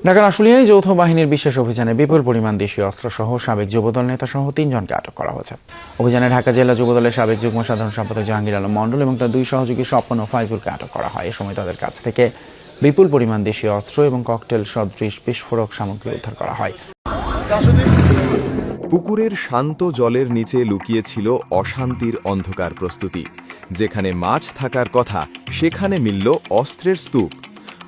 ঢাকার আশুলিয়ায় যৌথ বাহিনীর বিশেষ অভিযানে বিপুল পরিমাণ দেশীয় অস্ত্রসহ সাবেক যুবদল নেতাসহ ৩ জনকে আটক করা হয়েছে। অভিযানে ঢাকা জেলা যুবদলের সাবেক যুগ্ম সাধারণ সম্পাদক জাহাঙ্গীর আলম মণ্ডল এবং তার 2 সহযোগী স্বপন ও ফাইজুলকে আটক করা হয়। এ সময় তাদের কাছ থেকে বিপুল পরিমাণ দেশীয় অস্ত্র এবং ককটেল সদৃশ বিস্ফোরক সামগ্রী উদ্ধার করা হয়। পুকুরের শান্ত জলের নিচে লুকিয়ে ছিল অশান্তির অন্ধকার প্রস্তুতি। যেখানে মাছ থাকার কথা সেখানে মিলল অস্ত্রের স্তূপ।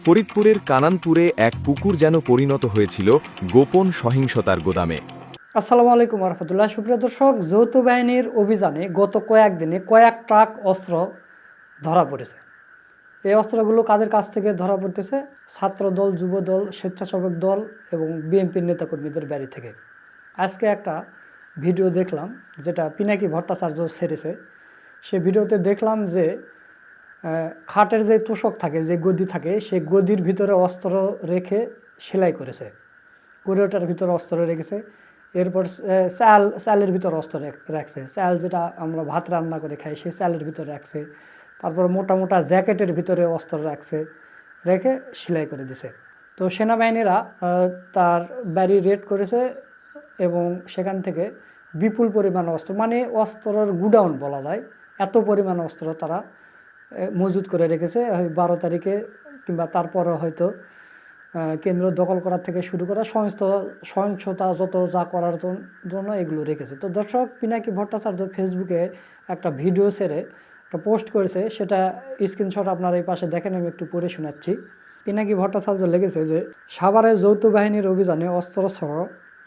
ফরিদপুরের কানানপুরে এক পুকুর যেন পরিণত হয়েছিল গোপন সহিংসতার গোদামে। আসসালামু আলাইকুম রহমতুল্লাহ। সুপ্রিয় দর্শক, যৌথ বাহিনীর অভিযানে গত কয়েকদিনে কয়েক ট্রাক অস্ত্র ধরা পড়েছে। এই অস্ত্রগুলো কাদের কাছ থেকে ধরা পড়তেছে? ছাত্রদল, যুবদল, স্বেচ্ছাসেবক দল এবং বিএনপির নেতাকর্মীদের বাড়ি থেকে। আজকে একটা ভিডিও দেখলাম যেটা পিনাকি ভট্টাচার্য ছেড়েছে। সে ভিডিওতে দেখলাম যে খাটের যে তোষক থাকে, যে গদি থাকে, সেই গদির ভিতরে অস্ত্র রেখে সেলাই করেছে। কোরিওটার ভিতরে অস্ত্র রেখেছে। এরপর চালের ভিতরে অস্ত্র রাখছে। চাল যেটা আমরা ভাত রান্না করে খাই, সেই চালের ভিতরে রাখছে। তারপর মোটা মোটা জ্যাকেটের ভিতরে অস্ত্র রাখছে, রেখে সেলাই করে দিছে। তো সেনাবাহিনীরা তার বাড়ি রেড করেছে এবং সেখান থেকে বিপুল পরিমাণ অস্ত্র, মানে অস্ত্রের গুডাউন বলা যায়, এত পরিমাণ অস্ত্র তারা মজুত করে রেখেছে। 12 তারিখে কিংবা তারপরে হয়তো কেন্দ্র দখল করার থেকে শুরু করা সহিংসতা যত যা করার জন্য এগুলো রেখেছে। তো দর্শক, পিনাকি ভট্টাচার্য ফেসবুকে একটা ভিডিও ছেড়ে একটা পোস্ট করেছে, সেটা স্ক্রিনশট আপনারা এই পাশে দেখেন, আমি একটু পড়ে শোনাচ্ছি। পিনাকি ভট্টাচার্য লিখেছে যে, সাভারে যৌথ বাহিনীর অভিযানে অস্ত্রসহ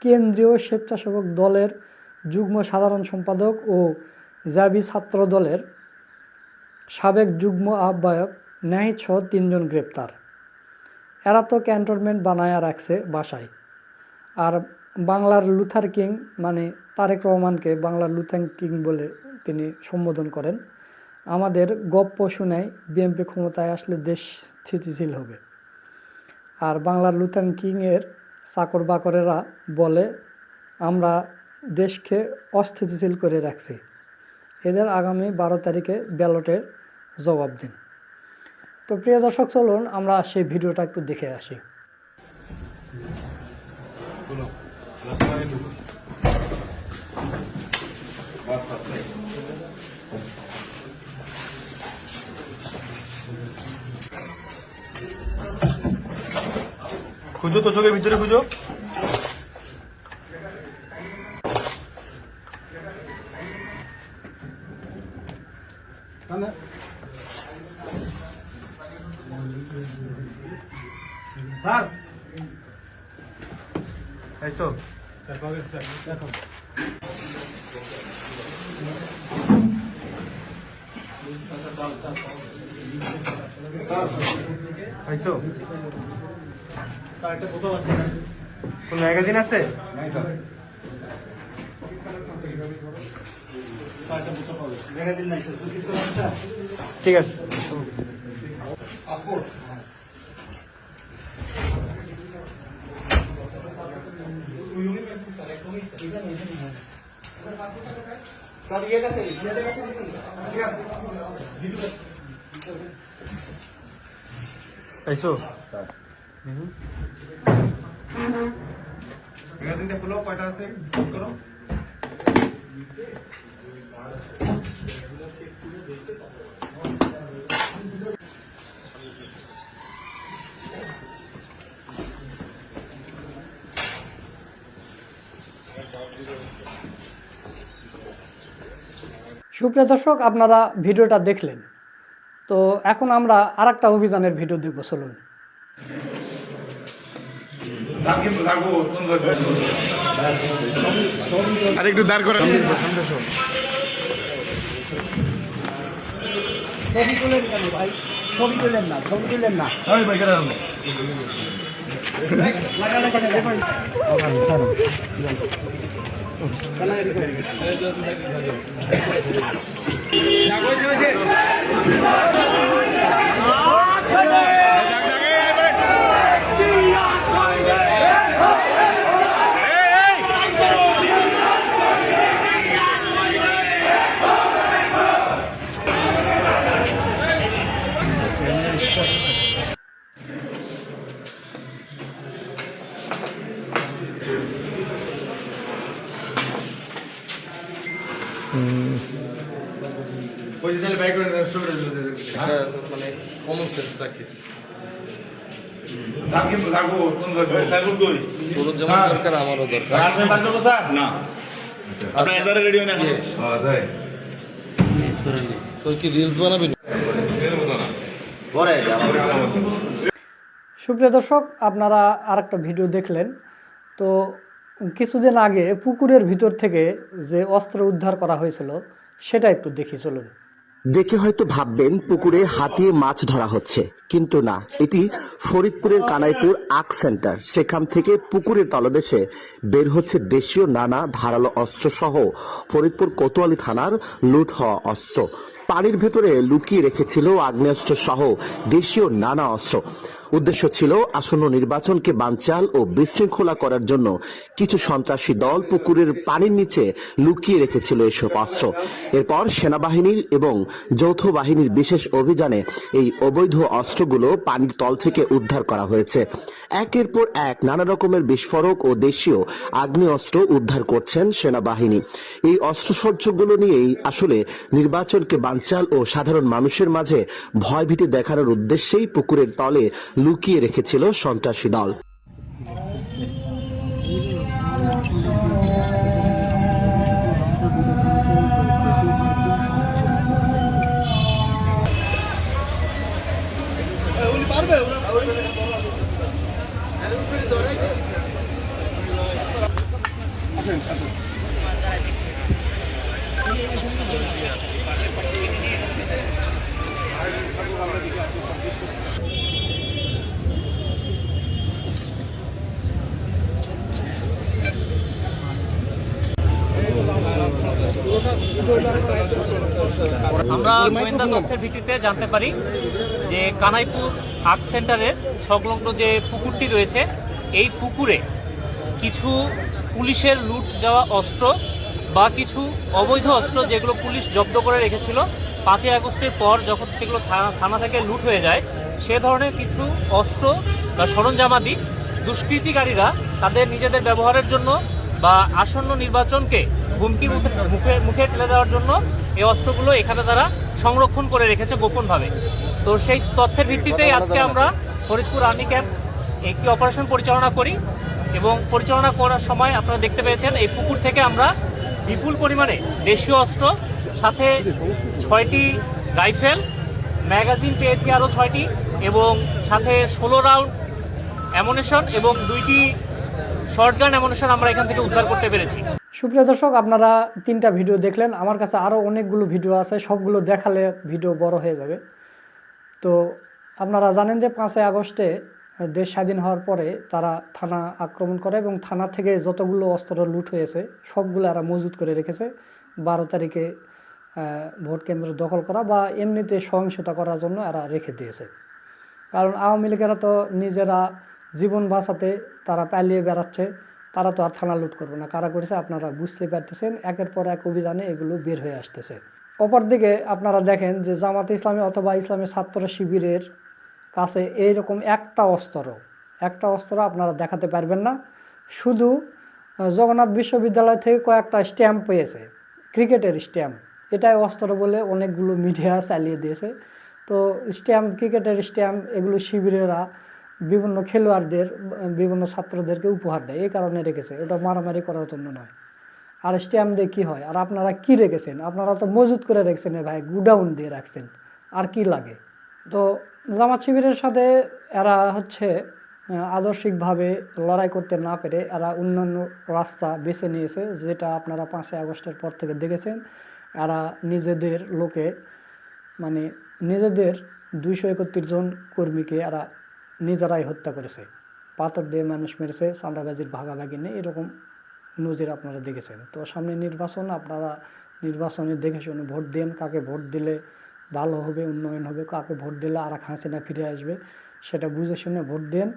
কেন্দ্রীয় স্বেচ্ছাসেবক দলের যুগ্ম সাধারণ সম্পাদক ও জাবি ছাত্র দলের সাবেক যুগ্ম আহ্বায়ক নাহিদ সহ 3 জন গ্রেপ্তার। এরা তো ক্যান্টনমেন্ট বানায়া রাখছে বাসায়। আর বাংলার লুথার কিং, মানে তারেক রহমানকে বাংলার লুথার কিং বলে তিনি সম্বোধন করেন। আমাদের গপ্প শুনায় বিএনপি ক্ষমতায় আসলে দেশ স্থিতিশীল হবে। আর বাংলার লুথার কিংয়ের চাকর বাকরেরা বলে আমরা দেশকে অস্থিতিশীল করে রাখছি। এদের আগামী 12 তারিখে ব্যালটের জবাব দিন। তো প্রিয় দর্শক, চলুন আমরা সেই ভিডিওটা একটু দেখে আসি। খুঁজো তো, চোখের ভিতরে খুঁজো। স্যার আইসো, দেখো আইসো। স্যার একটা কোথাও আছে, কোন ম্যাগাজিন আছে? ম্যাগাজিন নাই স্যার, ঠিক আছে। ম্যাগাজিনটা খুলো, কয়টা আছে করো। সুপ্রিয় দর্শক, আপনারা ভিডিওটা দেখলেন। তো এখন আমরা আরেকটা অভিযানের ভিডিও দেখব, চলুন। আরেকটু দাঁড় করেন। ছবি তুলেন কেন ভাই? ছবি তুলেন না, ছবি তুলেন না। ওই যে তাহলে বাইক করে সুবিধা দিলে মানে কমন সেন্স রাখিস দাম কি লাগবো কোন সাইকেল কই তোর যেমন দরকার আমারও দরকার আসলে বাদ দেবো স্যার না আপনার এদারে রেডি না এখন তাই তুই কি রিলস বানাবি পরে সুপ্রিয় দর্শক, আপনারা আরেকটা ভিডিও দেখলেন। তো কিছুদিন আগে পুকুরের ভিতর থেকে যে অস্ত্র উদ্ধার করা হয়েছিল সেটা একটু দেখি, চলুন। দেখে হয়তো ভাববেন পুকুরে হাতিয়ে মাছ ধরা হচ্ছে, কিন্তু না, এটি ফরিদপুরের কানাইপুর আক সেন্টার। সেখান থেকে পুকুরের তলদেশে বের হচ্ছে দেশীয় নানা ধারালো অস্ত্র সহ ফরিদপুর কোতোয়ালি থানার লুট হওয়া অস্ত্র। পানির ভেতরে লুকিয়ে রেখেছিল আগ্নেয়াস্ত্র সহ দেশীয় নানা অস্ত্র। উদ্দেশ্য ছিল আসন্ন নির্বাচনকে বানচাল ও বিশৃঙ্খলা করার জন্য কিছু সন্ত্রাসী দল পুকুরের পানির নিচে লুকিয়ে রেখেছিল এসব অস্ত্র। এরপর সেনাবাহিনীর এবং যৌথ বাহিনীর বিশেষ অভিযানে এই অবৈধ অস্ত্রগুলো পানির তল থেকে উদ্ধার করা হয়েছে। একের পর এক নানা রকমের বিস্ফোরক ও দেশীয় আগ্নেয়াস্ত্র উদ্ধার করছেন সেনাবাহিনী। এই অস্ত্রসজ্জগুলো নিয়েই আসলে নির্বাচনকে বানচাল ও সাধারণ মানুষের মাঝে ভয়ভীতি দেখানোর উদ্দেশ্যেই পুকুরের তলে লুকিয়ে রেখেছিল সন্ত্রাসী দল। আমরা গোয়েন্দা তথ্যের ভিত্তিতে জানতে পারি যে কানাইপুর আক সেন্টারের সংলগ্ন যে পুকুরটি রয়েছে, এই পুকুরে কিছু পুলিশের লুট যাওয়া অস্ত্র বা কিছু অবৈধ অস্ত্র যেগুলো পুলিশ জব্দ করে রেখেছিল 5ই আগস্টের পর, যখন সেগুলো থানা থেকে লুট হয়ে যায়, সে ধরনের কিছু অস্ত্র বা সরঞ্জামাদি দুষ্কৃতিকারীরা তাদের নিজেদের ব্যবহারের জন্য বা আসন্ন নির্বাচনকে হুমকির মুখে ঠেলে দেওয়ার জন্য এই অস্ত্রগুলো এখানে তারা সংরক্ষণ করে রেখেছে গোপনভাবে। তো সেই তথ্যের ভিত্তিতেই আজকে আমরা ফরিদপুর আর্মি ক্যাম্প একটি অপারেশন পরিচালনা করি এবং পরিচালনা করার সময় আপনারা দেখতে পেয়েছেন এই পুকুর থেকে আমরা বিপুল পরিমাণে দেশীয় অস্ত্র, সাথে 6টি রাইফেল, ম্যাগাজিন পেয়েছি আরও 6টি, এবং সাথে 16 রাউন্ড অ্যামুনিশন এবং 2টি শর্টগান অ্যামুনিশন আমরা এখান থেকে উদ্ধার করতে পেরেছি। সুপ্রিয় দর্শক, আপনারা 3টা ভিডিও দেখলেন। আমার কাছে আরও অনেকগুলো ভিডিও আছে, সবগুলো দেখালে ভিডিও বড় হয়ে যাবে। তো আপনারা জানেন যে 5ই আগস্টে দেশ স্বাধীন হওয়ার পরে তারা থানা আক্রমণ করে এবং থানা থেকে যতগুলো অস্ত্র লুট হয়েছে সবগুলো এরা মজুত করে রেখেছে 12 তারিখে ভোট কেন্দ্র দখল করা বা এমনিতে সহিংসতা করার জন্য এরা রেখে দিয়েছে। কারণ আওয়ামী লীগেরা তো নিজেরা জীবন বাঁচাতে তারা পালিয়ে বেড়াচ্ছে, তারা তো আর থানা লুট করবে না। কারা করেছে আপনারা বুঝতে পারতেছেন, একের পর এক অভিযানে এগুলো বের হয়ে আসতেছে। অপরদিকে আপনারা দেখেন যে জামাতে ইসলামী অথবা ইসলামী ছাত্র শিবিরের কাছে এইরকম একটা অস্ত্র আপনারা দেখাতে পারবেন না। শুধু জগন্নাথ বিশ্ববিদ্যালয় থেকে কয়েকটা স্ট্যাম্প পেয়েছে, ক্রিকেটের স্ট্যাম্প, এটাই অস্ত্র বলে অনেকগুলো মিডিয়া চালিয়ে দিয়েছে। তো স্ট্যাম্প, ক্রিকেটের স্ট্যাম্প, এগুলো শিবিরেরা বিভিন্ন খেলোয়াড়দের, বিভিন্ন ছাত্রদেরকে উপহার দেয়, এই কারণে রেখেছে, এটা মারামারি করার জন্য নয়। আর স্ট্যাম্প দিয়ে কী হয়? আর আপনারা কি রেখেছেন? আপনারা তো মজুত করে রেখেছেন ভাই, গুডাউন দিয়ে রাখছেন, আর কি লাগে? তো জামাত শিবিরের সাথে এরা হচ্ছে আদর্শিকভাবে লড়াই করতে না পেরে এরা অন্যান্য রাস্তা বেছে নিয়েছে, যেটা আপনারা 5ই আগস্টের পর থেকে দেখেছেন। এরা নিজেদের লোকে, মানে নিজেদের 231 জন কর্মীকে এরা নিজেরাই হত্যা করেছে, পাথর দিয়ে মানুষ মেরেছে, চাঁদাবাজির ভাগাভাগি নেই, এরকম নজির আপনারা দেখেছেন। তো সামনে নির্বাচন, আপনারা নির্বাচনে দেখে শুনে ভোট দেন, কাকে ভোট দিলে ভালো হবে, উন্নয়ন হবে, কাকে ভোট দিলে আর হাসিনা ফিরে আসবে, সেটা বুঝে শুনে ভোট দেন।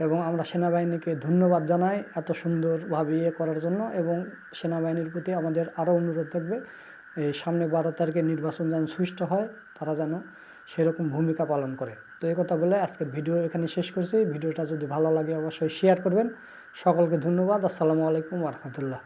এবং আমরা সেনাবাহিনীকে ধন্যবাদ জানাই এত সুন্দরভাবে করার জন্য, এবং সেনাবাহিনীর প্রতি আমাদের আরও অনুরোধ থাকবে, এই সামনে 12 তারিখে নির্বাচন যেন সুষ্ঠু হয়, তারা যেন সেরকম ভূমিকা পালন করে। তো এই কথা বলে আজকের ভিডিও এখানে শেষ করছি। ভিডিওটা যদি ভালো লাগে অবশ্যই শেয়ার করবেন। সকলকে ধন্যবাদ। আসসালামু আলাইকুম ওয়া রাহমাতুল্লাহ।